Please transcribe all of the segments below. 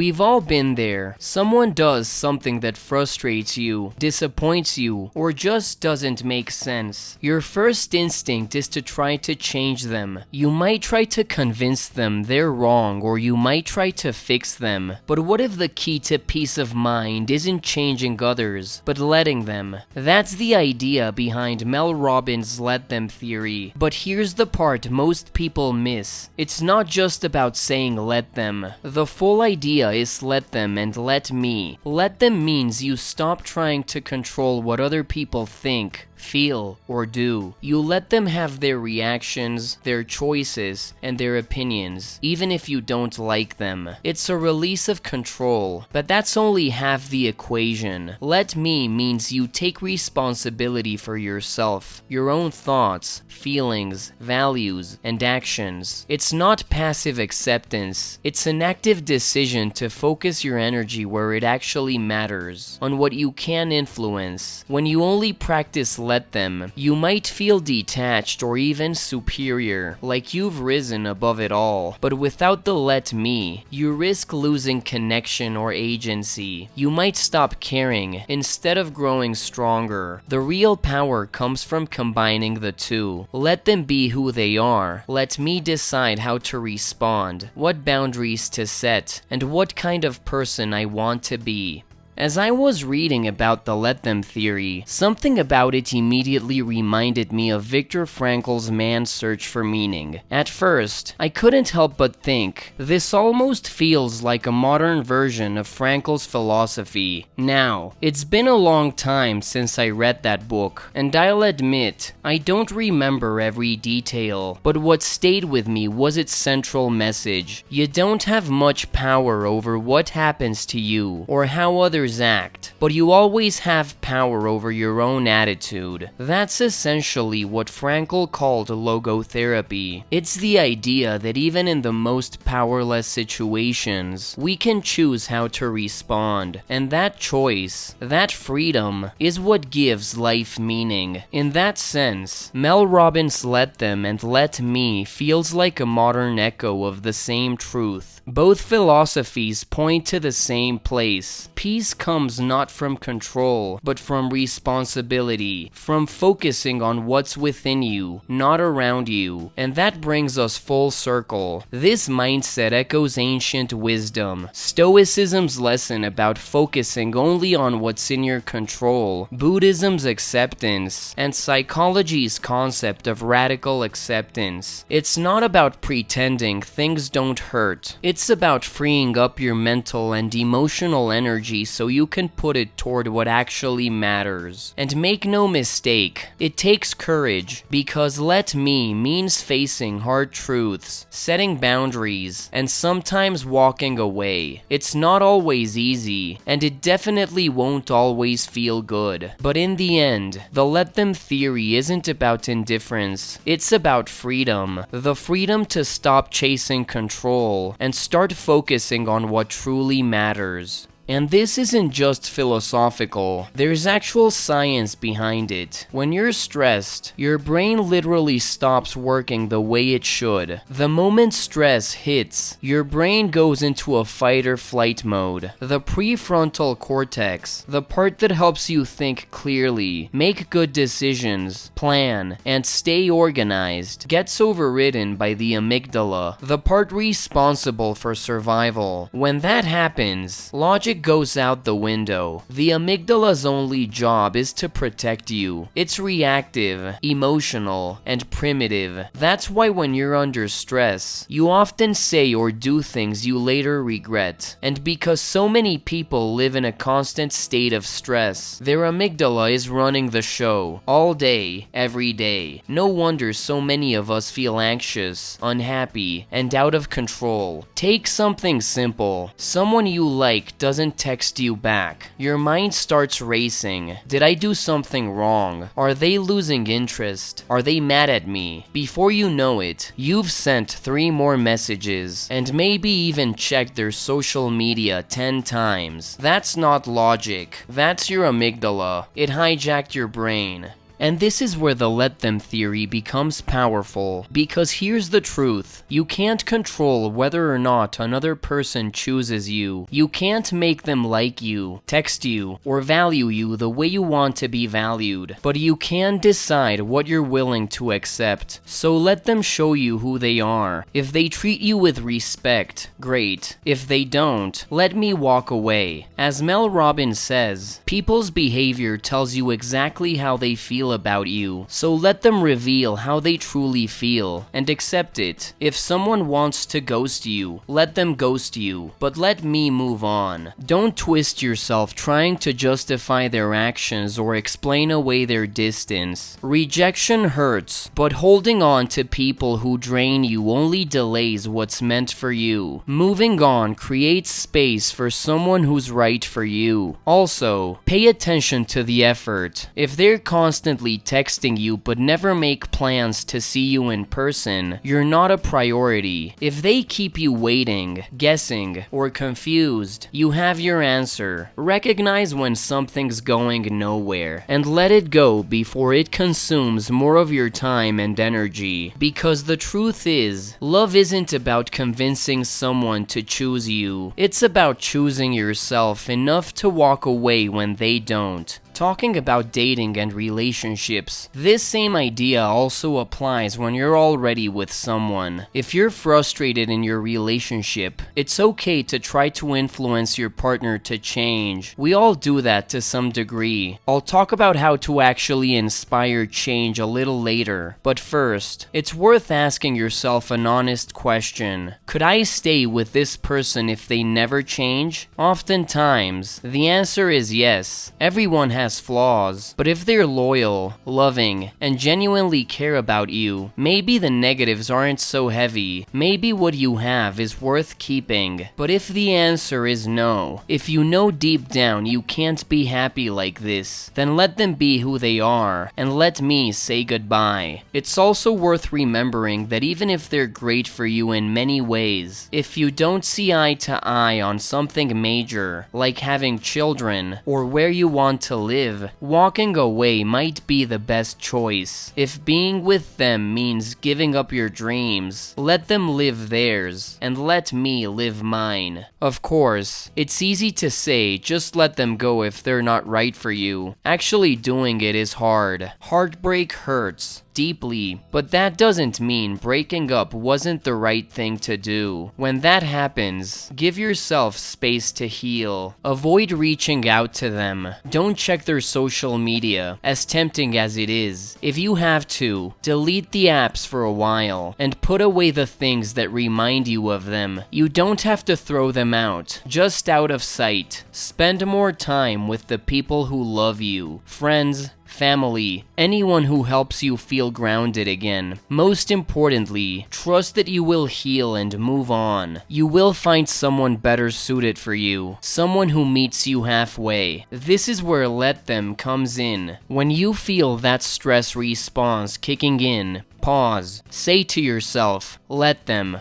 We've all been there. Someone does something that frustrates you, disappoints you, or just doesn't make sense. Your first instinct is to try to change them. You might try to convince them they're wrong, or you might try to fix them. But what if the key to peace of mind isn't changing others, but letting them? That's the idea behind Mel Robbins' let them theory. But here's the part most people miss. It's not just about saying let them. The full idea is let them and let me. Let them means you stop trying to control what other people think, feel, or do. You let them have their reactions, their choices, and their opinions, even if you don't like them. It's a release of control, but that's only half the equation. Let me means you take responsibility for yourself, your own thoughts, feelings, values, and actions. It's not passive acceptance. It's an active decision to focus your energy where it actually matters, on what you can influence. When you only practice let them, you might feel detached or even superior, like you've risen above it all. But without the let me, you risk losing connection or agency. You might stop caring instead of growing stronger. The real power comes from combining the two. Let them be who they are. Let me decide how to respond, what boundaries to set, and what kind of person I want to be. As I was reading about the let them theory, something about it immediately reminded me of Viktor Frankl's Man's Search for Meaning. At first, I couldn't help but think, this almost feels like a modern version of Frankl's philosophy. Now, it's been a long time since I read that book, and I'll admit, I don't remember every detail, but what stayed with me was its central message. You don't have much power over what happens to you, or how others act, but you always have power over your own attitude. That's essentially what Frankl called logotherapy. It's the idea that even in the most powerless situations, we can choose how to respond, and that choice, that freedom, is what gives life meaning. In that sense, Mel Robbins' let them and let me feels like a modern echo of the same truth. Both philosophies point to the same place. Peace comes not from control, but from responsibility, from focusing on what's within you, not around you. And that brings us full circle. This mindset echoes ancient wisdom, Stoicism's lesson about focusing only on what's in your control, Buddhism's acceptance, and psychology's concept of radical acceptance. It's not about pretending things don't hurt. It's about freeing up your mental and emotional energy so you can put it toward what actually matters. And make no mistake, it takes courage, because let me means facing hard truths, setting boundaries, and sometimes walking away. It's not always easy, and it definitely won't always feel good. But in the end, the let them theory isn't about indifference, it's about freedom. The freedom to stop chasing control and start focusing on what truly matters. And this isn't just philosophical, there's actual science behind it. When you're stressed, your brain literally stops working the way it should. The moment stress hits, your brain goes into a fight or flight mode. The prefrontal cortex, the part that helps you think clearly, make good decisions, plan, and stay organized, gets overridden by the amygdala, the part responsible for survival. When that happens, logic goes out the window. The amygdala's only job is to protect you. It's reactive, emotional, and primitive. That's why when you're under stress, you often say or do things you later regret. And because so many people live in a constant state of stress, their amygdala is running the show, all day, every day. No wonder so many of us feel anxious, unhappy, and out of control. Take something simple. Someone you like doesn't text you back. Your mind starts racing. Did I do something wrong? Are they losing interest? Are they mad at me? Before you know it, you've sent 3 more messages and maybe even checked their social media 10 times. That's not logic. That's your amygdala. It hijacked your brain. And this is where the let them theory becomes powerful, because here's the truth. You can't control whether or not another person chooses you. You can't make them like you, text you, or value you the way you want to be valued, but you can decide what you're willing to accept. So let them show you who they are. If they treat you with respect, great. If they don't, let me walk away. As Mel Robbins says, people's behavior tells you exactly how they feel about you, so let them reveal how they truly feel, and accept it. If someone wants to ghost you, let them ghost you, but let me move on. Don't twist yourself trying to justify their actions or explain away their distance. Rejection hurts, but holding on to people who drain you only delays what's meant for you. Moving on creates space for someone who's right for you. Also, pay attention to the effort. If they're constantly texting you but never make plans to see you in person, you're not a priority. If they keep you waiting, guessing, or confused, you have your answer. Recognize when something's going nowhere and let it go before it consumes more of your time and energy. Because the truth is, love isn't about convincing someone to choose you. It's about choosing yourself enough to walk away when they don't. Talking about dating and relationships, this same idea also applies when you're already with someone. If you're frustrated in your relationship, it's okay to try to influence your partner to change. We all do that to some degree. I'll talk about how to actually inspire change a little later, but first, it's worth asking yourself an honest question. Could I stay with this person if they never change? Oftentimes, the answer is yes. Everyone has flaws, but if they're loyal, loving, and genuinely care about you, maybe the negatives aren't so heavy. Maybe what you have is worth keeping. But if the answer is no, if you know deep down you can't be happy like this, then let them be who they are, and let me say goodbye. It's also worth remembering that even if they're great for you in many ways, if you don't see eye to eye on something major, like having children, or where you want to live, walking away might be the best choice. If being with them means giving up your dreams, let them live theirs, and let me live mine. Of course, it's easy to say just let them go if they're not right for you. Actually doing it is hard. Heartbreak hurts deeply, but that doesn't mean breaking up wasn't the right thing to do. When that happens, give yourself space to heal. Avoid reaching out to them. Don't check their social media, as tempting as it is. If you have to, delete the apps for a while, and put away the things that remind you of them. You don't have to throw them out, just out of sight. Spend more time with the people who love you, friends, family, anyone who helps you feel grounded again. Most importantly, trust that you will heal and move on. You will find someone better suited for you, someone who meets you halfway. This is where let them comes in. When you feel that stress response kicking in, pause. Say to yourself, let them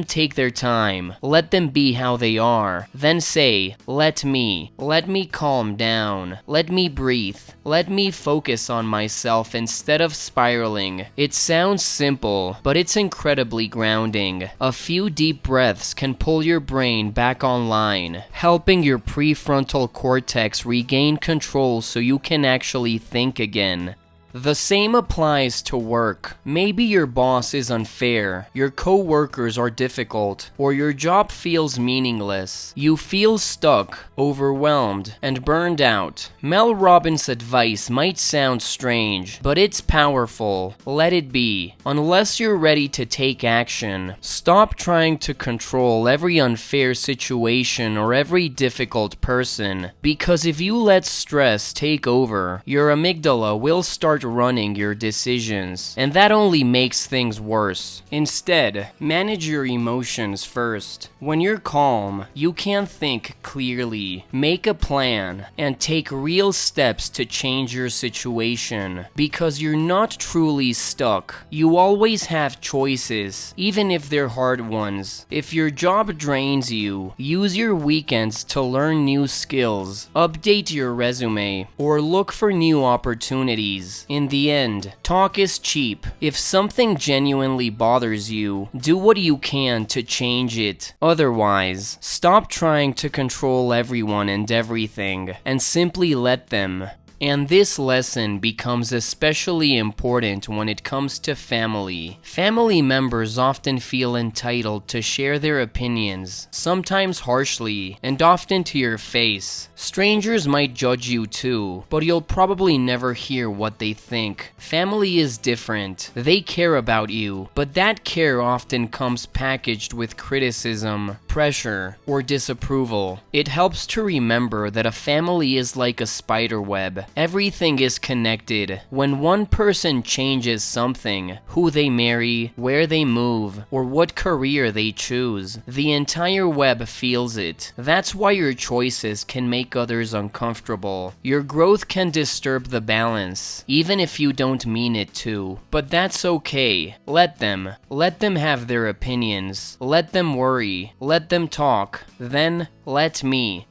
take their time. Let them be how they are. Then say, let me calm down. Let me breathe. Let me focus on myself instead of spiraling. It sounds simple, but it's incredibly grounding. A few deep breaths can pull your brain back online, helping your prefrontal cortex regain control so you can actually think again. The same applies to work. Maybe your boss is unfair, your co-workers are difficult, or your job feels meaningless. You feel stuck, overwhelmed, and burned out. Mel Robbins' advice might sound strange, but it's powerful. Let it be. Unless you're ready to take action, stop trying to control every unfair situation or every difficult person. Because if you let stress take over, your amygdala will start running your decisions, and that only makes things worse. Instead, manage your emotions first. When you're calm, you can think clearly, make a plan, and take real steps to change your situation. Because you're not truly stuck. You always have choices, even if they're hard ones. If your job drains you, use your weekends to learn new skills, update your resume, or look for new opportunities. In the end, talk is cheap. If something genuinely bothers you, do what you can to change it. Otherwise, stop trying to control everyone and everything, and simply let them. And this lesson becomes especially important when it comes to family. Family members often feel entitled to share their opinions, sometimes harshly, and often to your face. Strangers might judge you too, but you'll probably never hear what they think. Family is different. They care about you, but that care often comes packaged with criticism, pressure, or disapproval. It helps to remember that a family is like a spider web. Everything is connected. When one person changes something, who they marry, where they move, or what career they choose, the entire web feels it. That's why your choices can make others uncomfortable. Your growth can disturb the balance, even if you don't mean it to. But that's okay. Let them. Let them have their opinions. Let them worry. Let them talk. Then, let me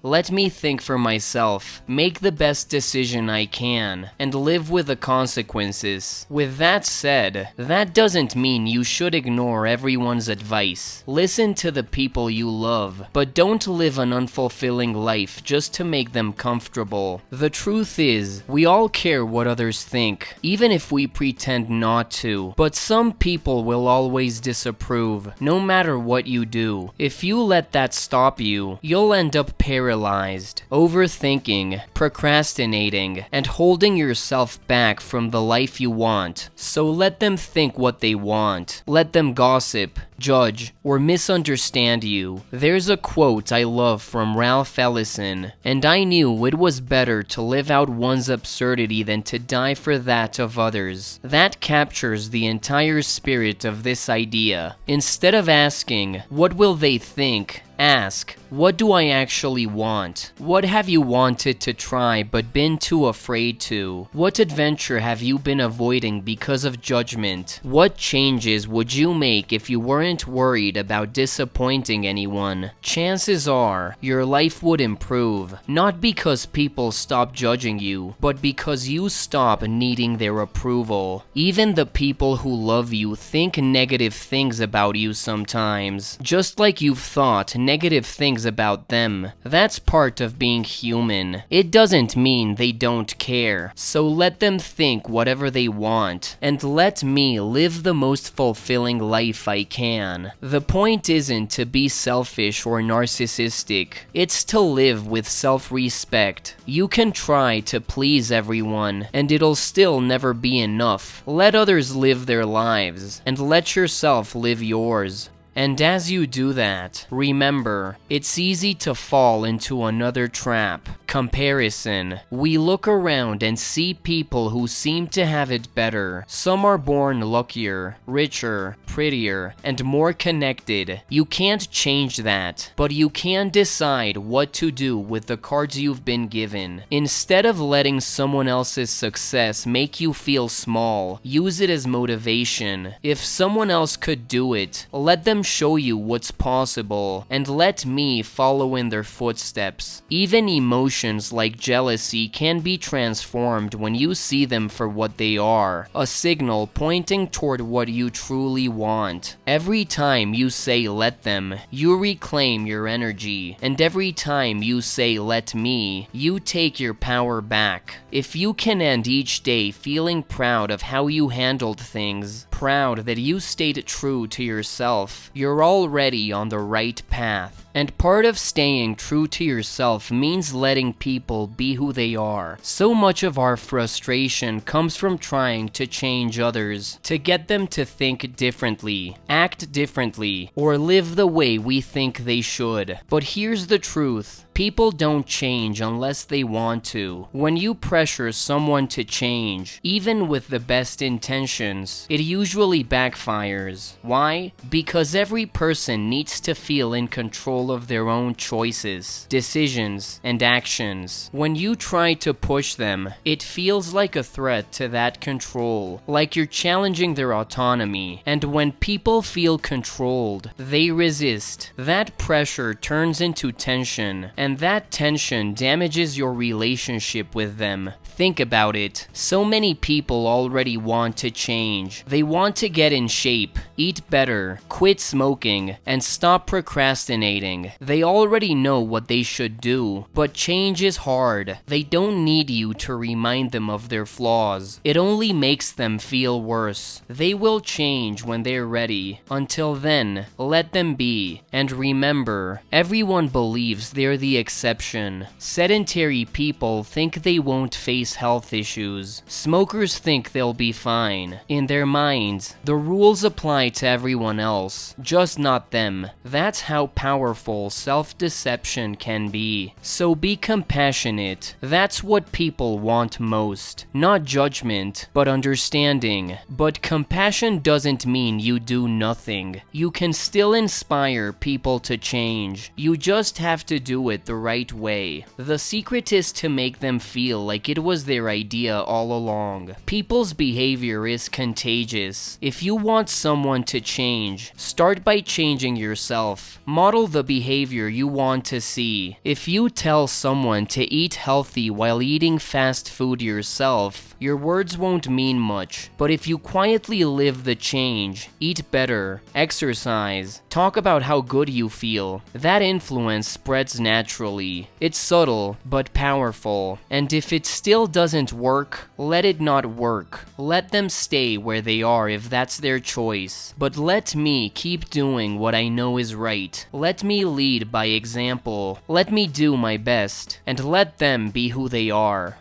think for myself, make the best decision I can, and live with the consequences. With that said, that doesn't mean you should ignore everyone's advice. Listen to the people you love, but don't live an unfulfilling life just to make them comfortable. The truth is, we all care what others think, even if we pretend not to. But some people will always disapprove, no matter what you do. If you let that stop you, you'll end up paralyzed, overthinking, procrastinating, and holding yourself back from the life you want. So let them think what they want. Let them gossip, judge, or misunderstand you. There's a quote I love from Ralph Ellison, and I knew it was better to live out one's absurdity than to die for that of others. That captures the entire spirit of this idea. Instead of asking, what will they think? Ask, what do I actually want? What have you wanted to try but been too afraid to? What adventure have you been avoiding because of judgment? What changes would you make if you weren't worried about disappointing anyone? Chances are, your life would improve, not because people stop judging you, but because you stop needing their approval. Even the people who love you think negative things about you sometimes, just like you've thought negative things about them. That's part of being human. It doesn't mean they don't care. So let them think whatever they want, and let me live the most fulfilling life I can. The point isn't to be selfish or narcissistic. It's to live with self-respect. You can try to please everyone, and it'll still never be enough. Let others live their lives, and let yourself live yours. And as you do that, remember, it's easy to fall into another trap: comparison. We look around and see people who seem to have it better. Some are born luckier, richer, prettier, and more connected. You can't change that, but you can decide what to do with the cards you've been given. Instead of letting someone else's success make you feel small, use it as motivation. If someone else could do it, let them show you what's possible, and let me follow in their footsteps. Even emotions like jealousy can be transformed when you see them for what they are, a signal pointing toward what you truly want. Every time you say let them, you reclaim your energy, and every time you say let me, you take your power back. If you can end each day feeling proud of how you handled things, proud that you stayed true to yourself, you're already on the right path. And part of staying true to yourself means letting people be who they are. So much of our frustration comes from trying to change others, to get them to think differently, act differently, or live the way we think they should. But here's the truth. People don't change unless they want to. When you pressure someone to change, even with the best intentions, it usually usually backfires. Why? Because every person needs to feel in control of their own choices, decisions, and actions. When you try to push them, it feels like a threat to that control, like you're challenging their autonomy. And when people feel controlled, they resist. That pressure turns into tension, and that tension damages your relationship with them. Think about it. So many people already want to change. They want to get in shape, eat better, quit smoking, and stop procrastinating. They already know what they should do, but change is hard. They don't need you to remind them of their flaws. It only makes them feel worse. They will change when they're ready. Until then, let them be. And remember, everyone believes they're the exception. Sedentary people think they won't face health issues. Smokers think they'll be fine. In their minds, the rules apply to everyone else, just not them. That's how powerful self-deception can be. So be compassionate. That's what people want most. Not judgment, but understanding. But compassion doesn't mean you do nothing. You can still inspire people to change. You just have to do it the right way. The secret is to make them feel like it was their idea all along. People's behavior is contagious. If you want someone to change, start by changing yourself. Model the behavior you want to see. If you tell someone to eat healthy while eating fast food yourself, your words won't mean much. But if you quietly live the change, eat better, exercise, talk about how good you feel, that influence spreads naturally. It's subtle, but powerful. And if it still doesn't work, let it not work. Let them stay where they are if that's their choice. But let me keep doing what I know is right. Let me lead by example. Let me do my best. And let them be who they are.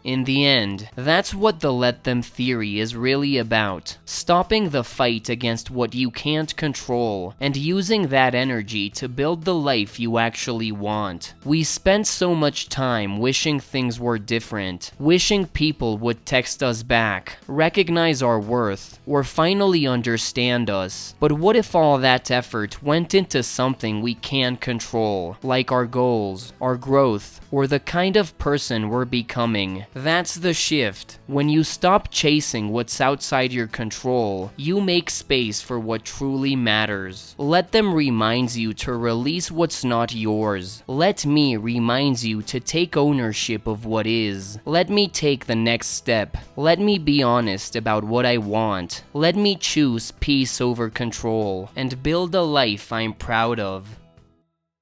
In the end, that's what the let them theory is really about. Stopping the fight against what you can't control, and using that energy to build the life you actually want. We spent so much time wishing things were different, wishing people would text us back, recognize our worth, or finally understand us. But what if all that effort went into something we can't control, like our goals, our growth, or the kind of person we're becoming? That's the shift. When you stop chasing what's outside your control, you make space for what truly matters. Let them remind you to release what's not yours. Let me remind you to take ownership of what is. Let me take the next step. Let me be honest about what I want. Let me choose peace over control and build a life I'm proud of.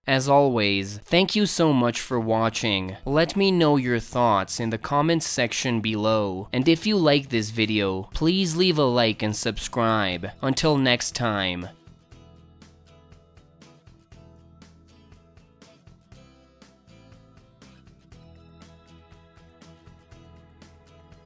As always, thank you so much for watching. Let me know your thoughts in the comments section below. And if you like this video, please leave a like and subscribe. Until next time.